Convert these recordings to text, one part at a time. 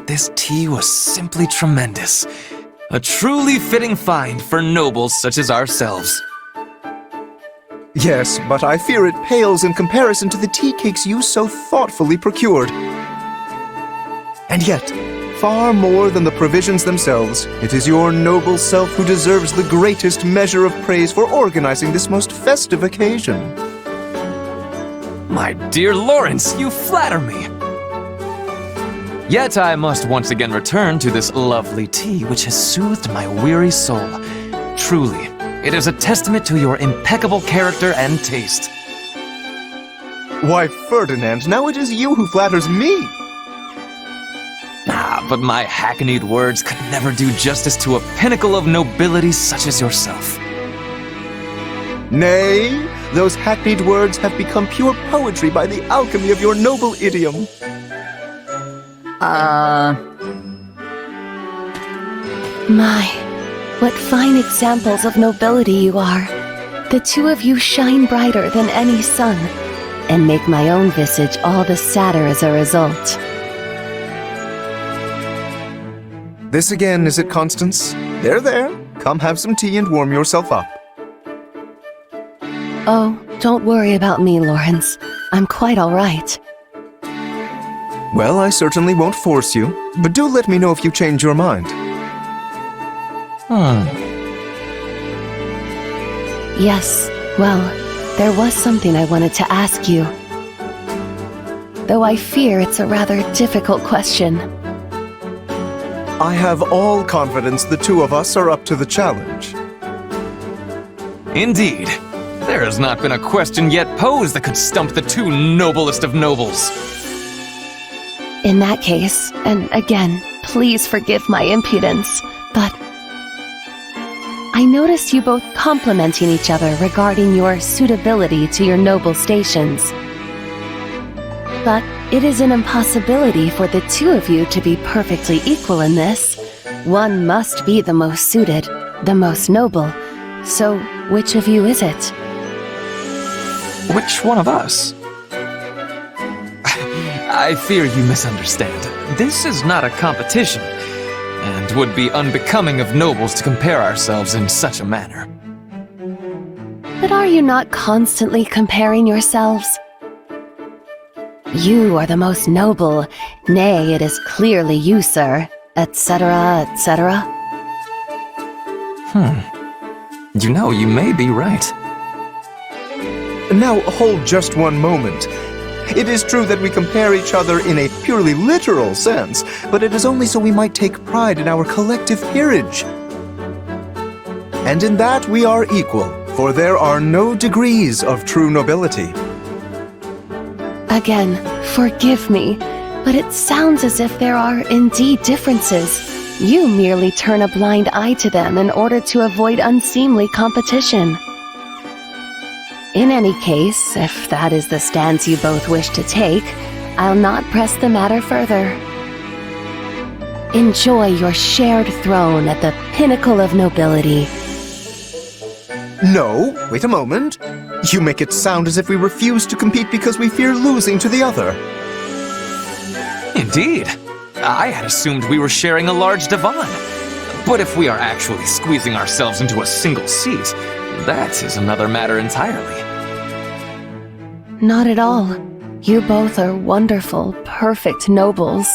this tea was simply tremendous. A truly fitting find for nobles such as ourselves. Yes, but I fear it pales in comparison to the tea cakes you so thoughtfully procured. And yet, far more than the provisions themselves, it is your noble self who deserves the greatest measure of praise for organizing this most festive occasion. My dear Lawrence, you flatter me. Yet I must once again return to this lovely tea which has soothed my weary soul. Truly, it is a testament to your impeccable character and taste. Why, Ferdinand, now it is you who flatters me. But my hackneyed words could never do justice to a pinnacle of nobility such as yourself. Nay, those hackneyed words have become pure poetry by the alchemy of your noble idiom. My, what fine examples of nobility you are. The two of you shine brighter than any sun, and make my own visage all the sadder as a result. This again, is it, Constance? There. Come have some tea and warm yourself up. Oh, don't worry about me, Lawrence. I'm quite all right. Well, I certainly won't force you, but do let me know if you change your mind. Yes, well, there was something I wanted to ask you. Though I fear it's a rather difficult question. I have all confidence the two of us are up to the challenge. Indeed. There has not been a question yet posed that could stump the two noblest of nobles. In that case, and again, please forgive my impudence, but I noticed you both complimenting each other regarding your suitability to your noble stations. But it is an impossibility for the two of you to be perfectly equal in this. One must be the most suited, the most noble. So, which of you is it? Which one of us? I fear you misunderstand. This is not a competition, and would be unbecoming of nobles to compare ourselves in such a manner. But are you not constantly comparing yourselves? You are the most noble, nay, it is clearly you, sir, etc., etc. You know, you may be right. Now, hold just one moment. It is true that we compare each other in a purely literal sense, but it is only so we might take pride in our collective peerage. And in that we are equal, for there are no degrees of true nobility. Again, forgive me, but it sounds as if there are indeed differences. You merely turn a blind eye to them in order to avoid unseemly competition. In any case, if that is the stance you both wish to take, I'll not press the matter further. Enjoy your shared throne at the pinnacle of nobility. No, wait a moment. You make it sound as if we refuse to compete because we fear losing to the other. Indeed. I had assumed we were sharing a large divan. But if we are actually squeezing ourselves into a single seat, that is another matter entirely. Not at all. You both are wonderful, perfect nobles.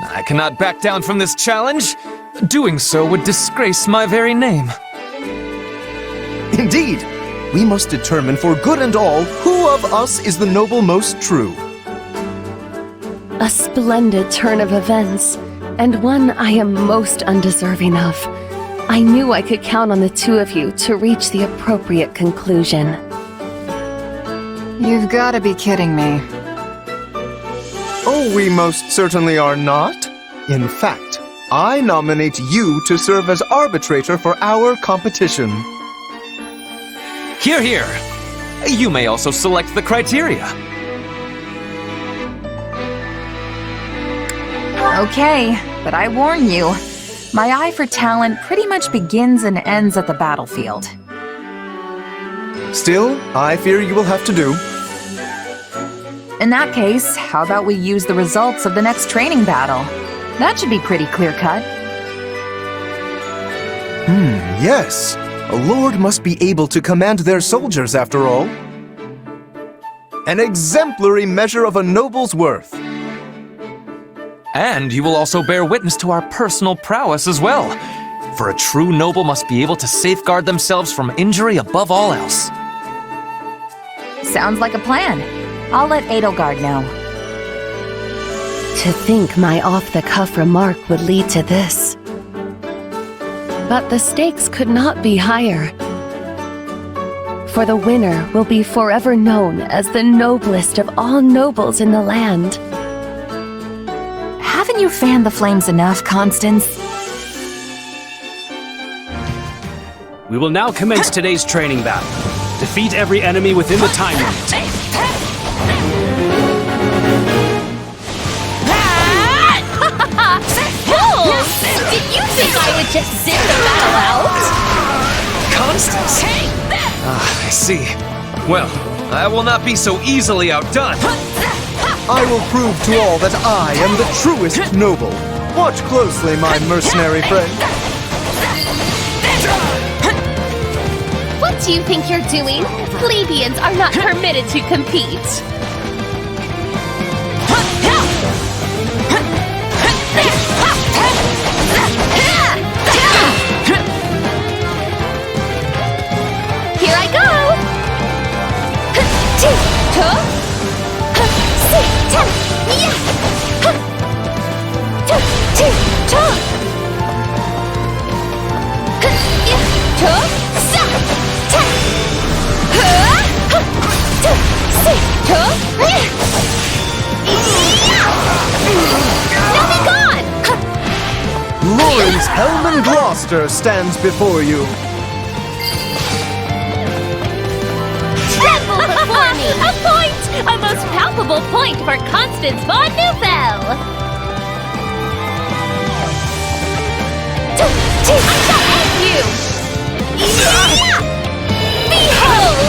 I cannot back down from this challenge. Doing so would disgrace my very name. Indeed, we must determine for good and all who of us is the noble most true. A splendid turn of events, and one I am most undeserving of. I knew I could count on the two of you to reach the appropriate conclusion. You've got to be kidding me. Oh, we most certainly are not. In fact, I nominate you to serve as arbitrator for our competition. Hear, hear. You may also select the criteria. Okay, but I warn you, my eye for talent pretty much begins and ends at the battlefield. Still, I fear you will have to do. In that case, how about we use the results of the next training battle? That should be pretty clear-cut. Yes. A lord must be able to command their soldiers, after all. An exemplary measure of a noble's worth. And you will also bear witness to our personal prowess as well. For a true noble must be able to safeguard themselves from injury above all else. Sounds like a plan. I'll let Edelgard know. To think my off-the-cuff remark would lead to this. But the stakes could not be higher. For the winner will be forever known as the noblest of all nobles in the land. Haven't you fanned the flames enough, Constance? We will now commence today's training battle. Defeat every enemy within the time limit. Did you think I would just sit the battle out? Constance! I see. Well, I will not be so easily outdone. I will prove to all that I am the truest noble. Watch closely, my mercenary friend. What do you think you're doing? Plebeians are not permitted to compete. Here I go! Now be gone! Lawrence Hellman Gloucester stands before you. Tremble before me! A point! A most palpable point for Constance von Neufeld! I shall end you! Behold!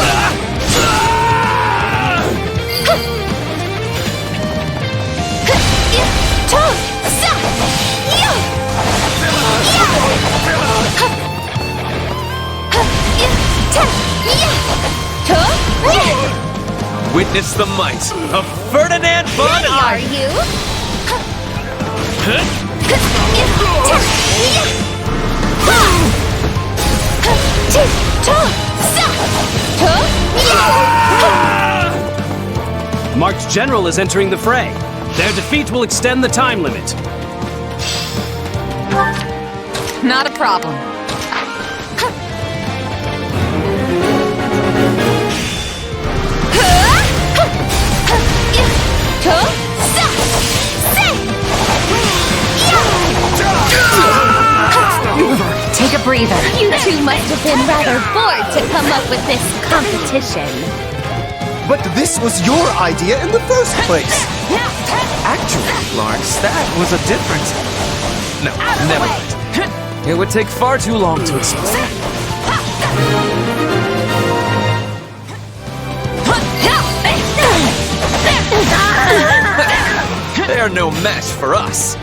Witness the might of Ferdinand von Are I. you? A marked general is entering the fray. Their defeat will extend the time limit. Not a problem. Take a breather. You two must have been rather bored to come up with this competition. But this was your idea in the first place. Actually, Lawrence, that was a different... No, never mind. It would take far too long to explain. They're no match for us.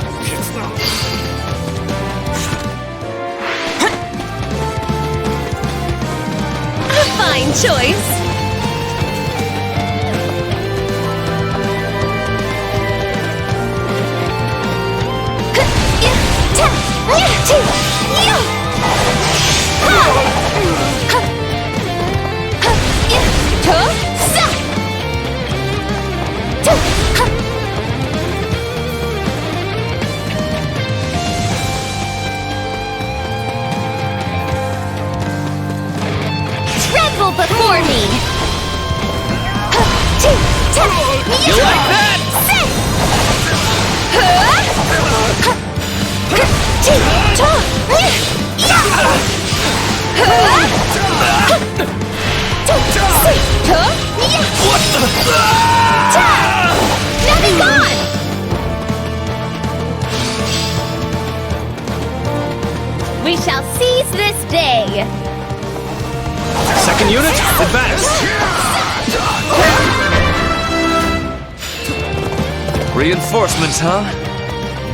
Fine choice. Tremble before me. You like that? Now be gone! We shall seize this day. Second unit, advance! Reinforcements, huh?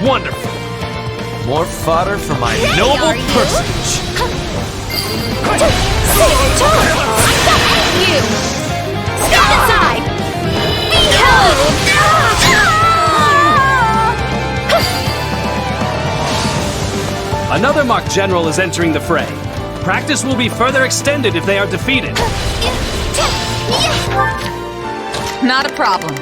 Wonderful. More fodder for my noble personage. You! Step aside! Behold! Another mock general is entering the fray. Practice will be further extended if they are defeated. Not a problem.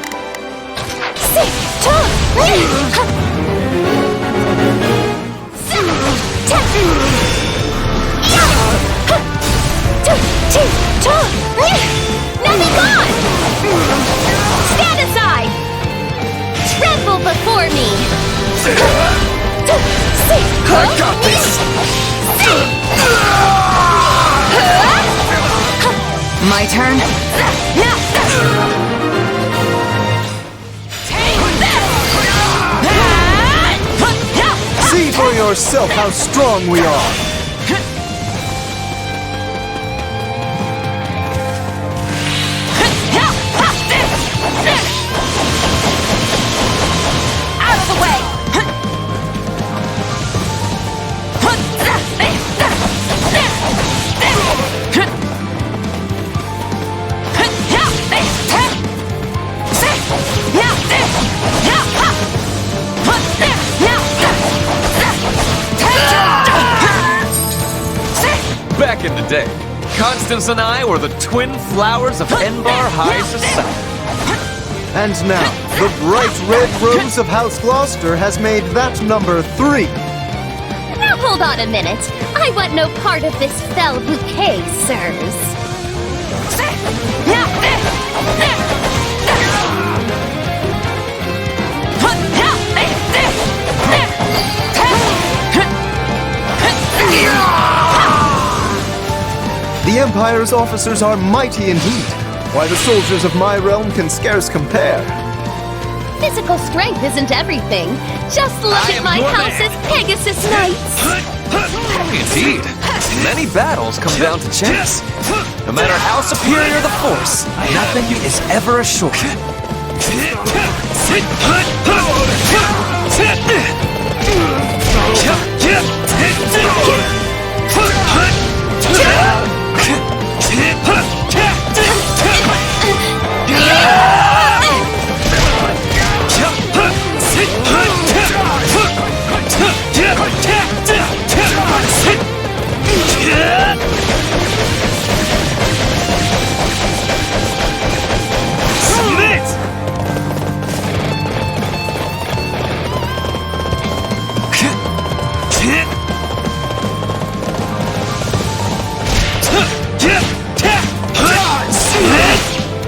Now be gone! Stand aside! Tremble before me! I got this! My turn? See for yourself how strong we are. Out of the way! Back in the day, Constance and I were the twin flowers of Enbar High Society. And now, the bright red rose of House Gloucester has made that number 3. Now hold on a minute. I want no part of this fell bouquet, sirs. The Empire's officers are mighty indeed, while the soldiers of my realm can scarce compare. Physical strength isn't everything. Just look I at am my your house's Pegasus Knights. Indeed, many battles come down to chance. No matter how superior the force, nothing is ever assured.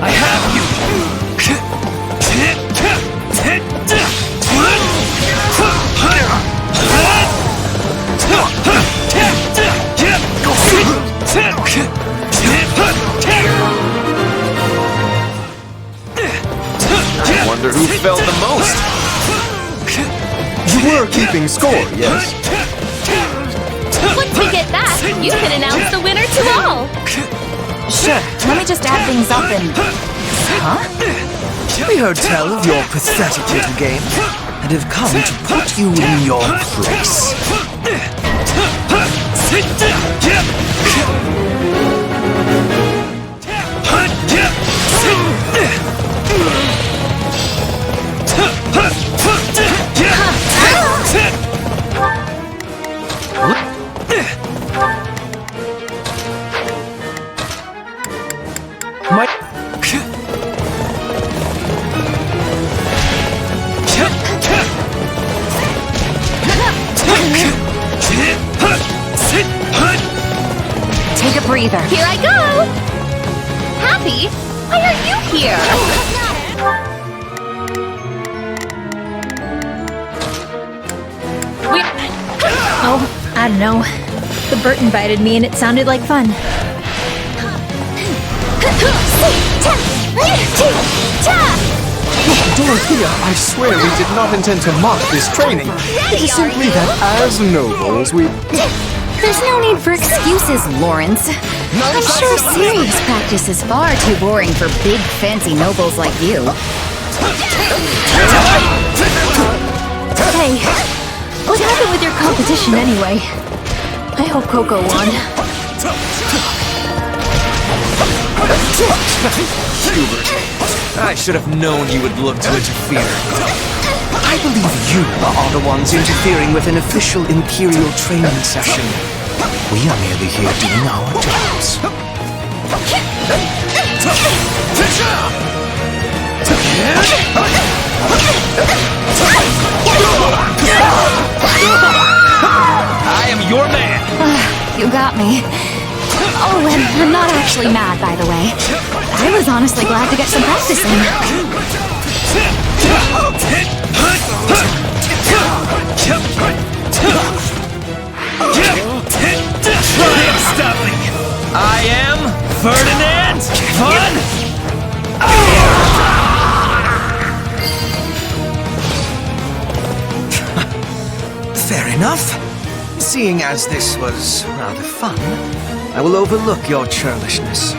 I have you! I wonder who fell the most. You were keeping score, yes? Once we get back, you can announce the winner to all. Sure, let me just add things up and... Huh? We heard tell of your pathetic little game, and have come to put you in your place. Take a breather. Here I go! Happy? Why are you here? Oh, I don't know. The Bert invited me and it sounded like fun. Dorothea, I swear we did not intend to mock this training. It is simply that as nobles we... There's no need for excuses, Lawrence. I'm sure serious practice is far too boring for big, fancy nobles like you. Hey, what happened with your competition anyway? I hope Coco won. Hubert, I should have known you would look to interfere. I believe you are the ones interfering with an official Imperial training session. We are merely here doing our jobs. I am your man! You got me. Oh, and I'm not actually mad, by the way. I was honestly glad to get some practice in. Try and stop me! I am Ferdinand von... Fair enough. Seeing as this was rather fun, I will overlook your churlishness.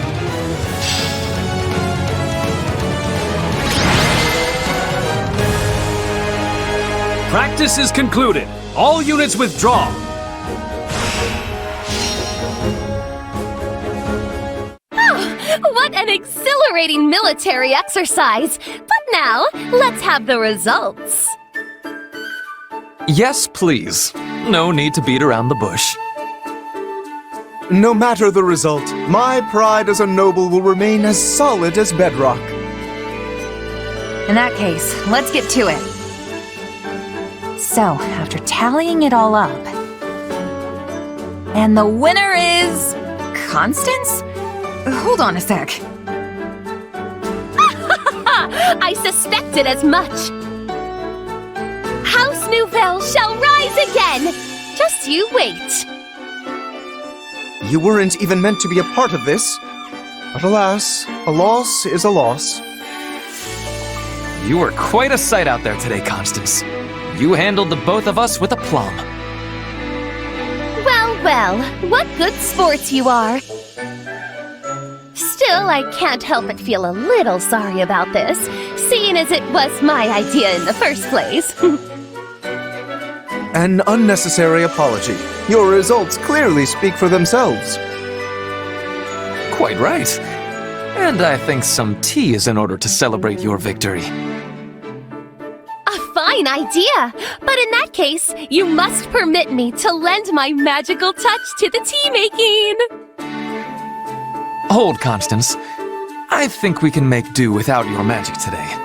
Practice is concluded. All units withdraw. What an exhilarating military exercise! But now, let's have the results. Yes, please. No need to beat around the bush. No matter the result, my pride as a noble will remain as solid as bedrock. In that case, let's get to it. So, after tallying it all up... And the winner is... Constance? Hold on a sec. I suspected as much. House Nouvelle shall rise again! Just you wait. You weren't even meant to be a part of this. But alas, a loss is a loss. You were quite a sight out there today, Constance. You handled the both of us with aplomb. Well, well, what good sports you are. Still, I can't help but feel a little sorry about this, seeing as it was my idea in the first place. An unnecessary apology. Your results clearly speak for themselves. Quite right. And I think some tea is in order to celebrate your victory. A fine idea! But in that case, you must permit me to lend my magical touch to the tea-making! Hold, Constance. I think we can make do without your magic today.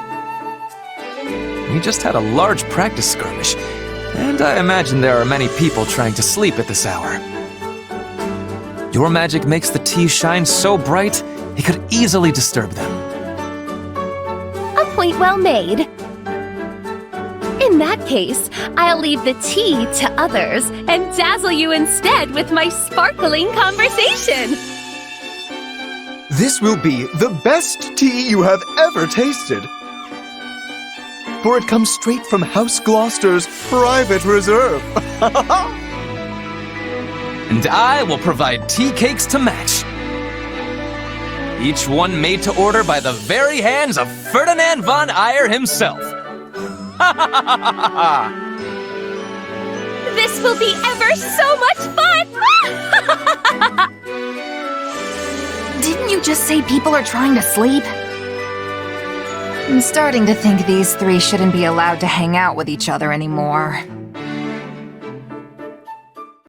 We just had a large practice skirmish, and I imagine there are many people trying to sleep at this hour. Your magic makes the tea shine so bright, it could easily disturb them. A point well made. In that case, I'll leave the tea to others and dazzle you instead with my sparkling conversation. This will be the best tea you have ever tasted. For it comes straight from House Gloucester's private reserve. And I will provide tea cakes to match. Each one made to order by the very hands of Ferdinand von Eyre himself. This will be ever so much fun! Didn't you just say people are trying to sleep? I'm starting to think these three shouldn't be allowed to hang out with each other anymore.